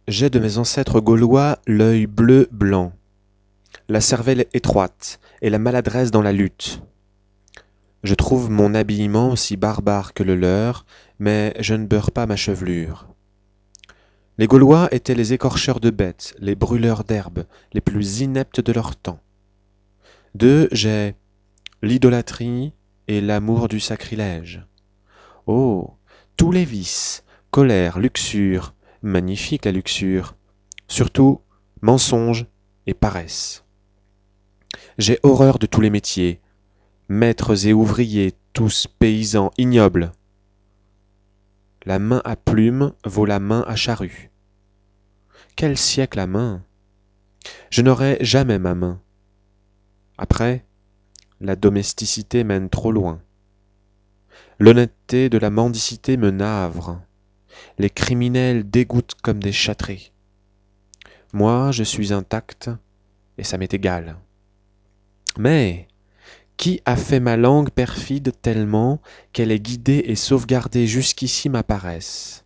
J'ai de mes ancêtres gaulois l'œil bleu-blanc, la cervelle étroite et la maladresse dans la lutte. Je trouve mon habillement aussi barbare que le leur, mais je ne beurre pas ma chevelure. Les Gaulois étaient les écorcheurs de bêtes, les brûleurs d'herbes, les plus ineptes de leur temps. D'eux, j'ai l'idolâtrie et l'amour du sacrilège. Oh, tous les vices, colère, luxure, magnifique la luxure, surtout mensonge et paresse. J'ai horreur de tous les métiers, maîtres et ouvriers, tous paysans ignobles. La main à plume vaut la main à charrue. Quel siècle à main! Je n'aurai jamais ma main. Après, la domesticité mène trop loin. L'honnêteté de la mendicité me navre. Les criminels dégoûtent comme des châtrés. Moi, je suis intact, et ça m'est égal. Mais qui a fait ma langue perfide tellement qu'elle ait guidé et sauvegardé jusqu'ici ma paresse?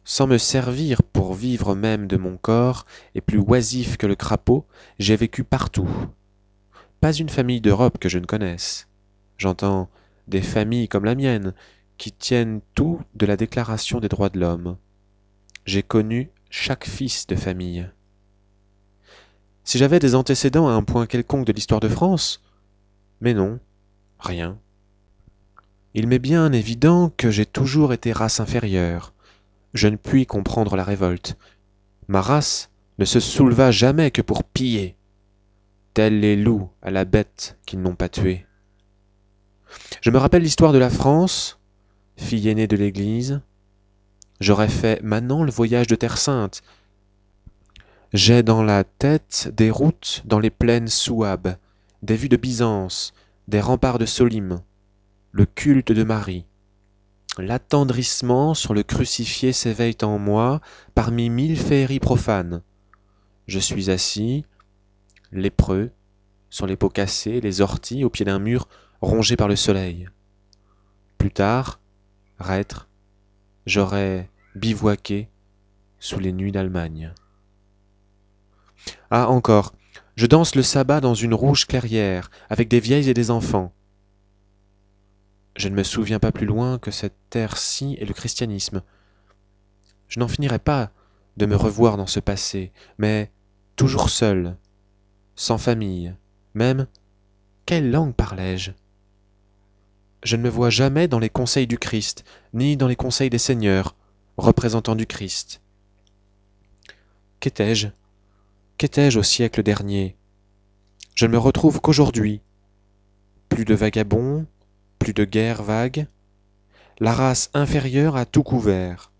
Sans me servir pour vivre même de mon corps, et plus oisif que le crapaud, j'ai vécu partout. Pas une famille d'Europe que je ne connaisse. J'entends des familles comme la mienne, qui tiennent tout de la Déclaration des droits de l'homme. J'ai connu chaque fils de famille. Si j'avais des antécédents à un point quelconque de l'histoire de France, mais non, rien. Il m'est bien évident que j'ai toujours été race inférieure. Je ne puis comprendre la révolte. Ma race ne se souleva jamais que pour piller, tels les loups à la bête qu'ils n'ont pas tuée. Je me rappelle l'histoire de la France, fille aînée de l'Église. J'aurais fait maintenant le voyage de Terre Sainte. J'ai dans la tête des routes dans les plaines souabes, des vues de Byzance, des remparts de Solim, le culte de Marie. L'attendrissement sur le crucifié s'éveille en moi parmi 1000 féeries profanes. Je suis assis, lépreux, sur les pots cassés, les orties, au pied d'un mur rongé par le soleil. Plus tard, reître, j'aurais bivouaqué sous les nuits d'Allemagne. Ah, encore, je danse le sabbat dans une rouge clairière, avec des vieilles et des enfants. Je ne me souviens pas plus loin que cette terre-ci est le christianisme. Je n'en finirai pas de me revoir dans ce passé, mais toujours seul, sans famille, même, quelle langue parlais-je? Je ne me vois jamais dans les conseils du Christ, ni dans les conseils des seigneurs, représentants du Christ. Qu'étais-je? Qu'étais-je au siècle dernier? Je ne me retrouve qu'aujourd'hui. Plus de vagabonds, plus de guerres vagues. La race inférieure a tout couvert.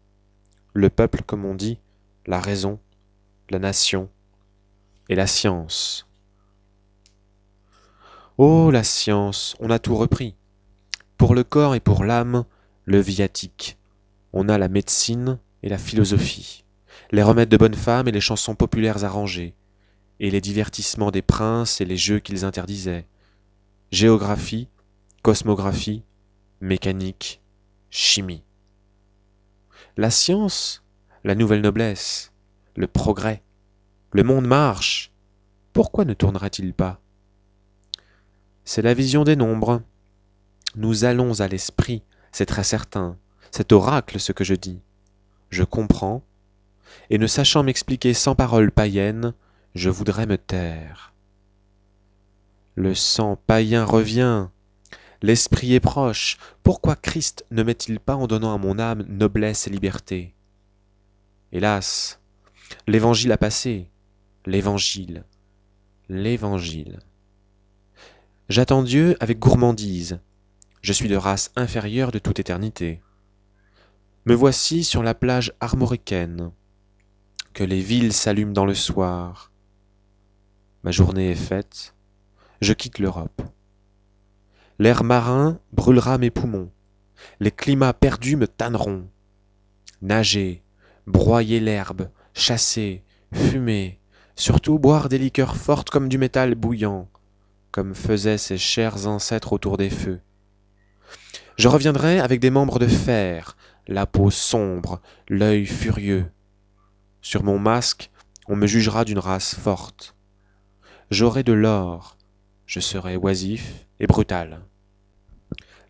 Le peuple, comme on dit, la raison, la nation et la science. Oh, la science, on a tout repris. Pour le corps et pour l'âme, le viatique. On a la médecine et la philosophie, les remèdes de bonnes femmes et les chansons populaires arrangées, et les divertissements des princes et les jeux qu'ils interdisaient. Géographie, cosmographie, mécanique, chimie. La science, la nouvelle noblesse, le progrès, le monde marche. Pourquoi ne tournerait-il pas? C'est la vision des nombres. Nous allons à l'esprit, c'est très certain. C'est oracle ce que je dis. Je comprends, et ne sachant m'expliquer sans paroles païennes, je voudrais me taire. Le sang païen revient, l'esprit est proche. Pourquoi Christ ne met-il pas en donnant à mon âme noblesse et liberté? Hélas, l'évangile a passé, l'évangile, l'évangile. J'attends Dieu avec gourmandise. Je suis de race inférieure de toute éternité. Me voici sur la plage armoricaine, que les villes s'allument dans le soir. Ma journée est faite, je quitte l'Europe. L'air marin brûlera mes poumons, les climats perdus me tanneront. Nager, broyer l'herbe, chasser, fumer, surtout boire des liqueurs fortes comme du métal bouillant, comme faisaient ces chers ancêtres autour des feux. Je reviendrai avec des membres de fer, la peau sombre, l'œil furieux. Sur mon masque, on me jugera d'une race forte. J'aurai de l'or, je serai oisif et brutal.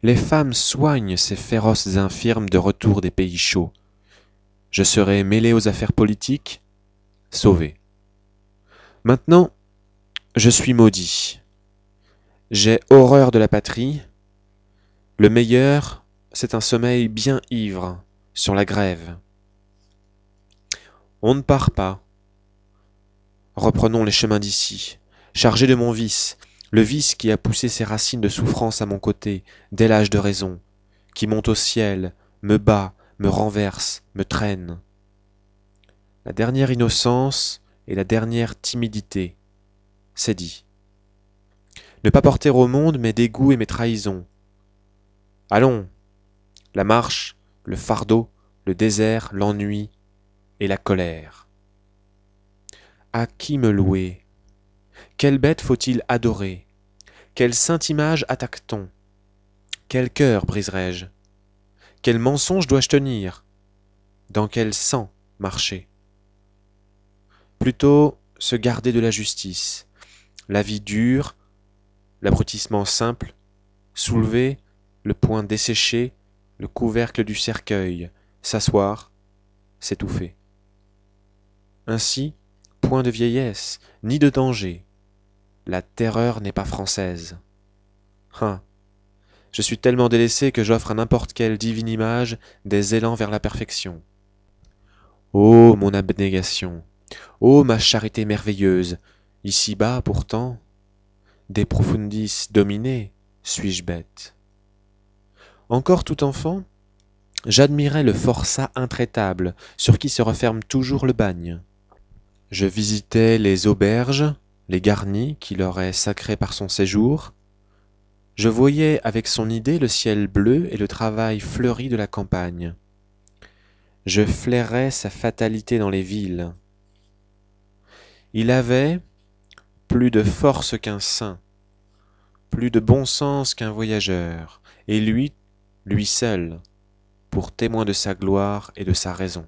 Les femmes soignent ces féroces infirmes de retour des pays chauds. Je serai mêlé aux affaires politiques, sauvé. Maintenant, je suis maudit. J'ai horreur de la patrie. Le meilleur, c'est un sommeil bien ivre, sur la grève. On ne part pas. Reprenons les chemins d'ici, chargés de mon vice, le vice qui a poussé ses racines de souffrance à mon côté, dès l'âge de raison, qui monte au ciel, me bat, me renverse, me traîne. La dernière innocence et la dernière timidité, c'est dit. Ne pas porter au monde mes dégoûts et mes trahisons. Allons, la marche, le fardeau, le désert, l'ennui et la colère. À qui me louer? Quelle bête faut-il adorer? Quelle sainte image attaque-t-on? Quel cœur briserai-je? Quel mensonge dois-je tenir? Dans quel sang marcher? Plutôt se garder de la justice, la vie dure, l'abrutissement simple, soulever le poing desséché, le couvercle du cercueil, s'asseoir, s'étouffer. Ainsi, point de vieillesse, ni de danger. La terreur n'est pas française. Ah, je suis tellement délaissé que j'offre à n'importe quelle divine image des élans vers la perfection. Ô mon abnégation, ô ma charité merveilleuse, ici-bas pourtant, de profundis dominé, suis-je bête. Encore tout enfant, j'admirais le forçat intraitable sur qui se referme toujours le bagne. Je visitais les auberges, les garnis qui leur est sacré par son séjour. Je voyais avec son idée le ciel bleu et le travail fleuri de la campagne. Je flairais sa fatalité dans les villes. Il avait plus de force qu'un saint, plus de bon sens qu'un voyageur, et lui seul, pour témoin de sa gloire et de sa raison.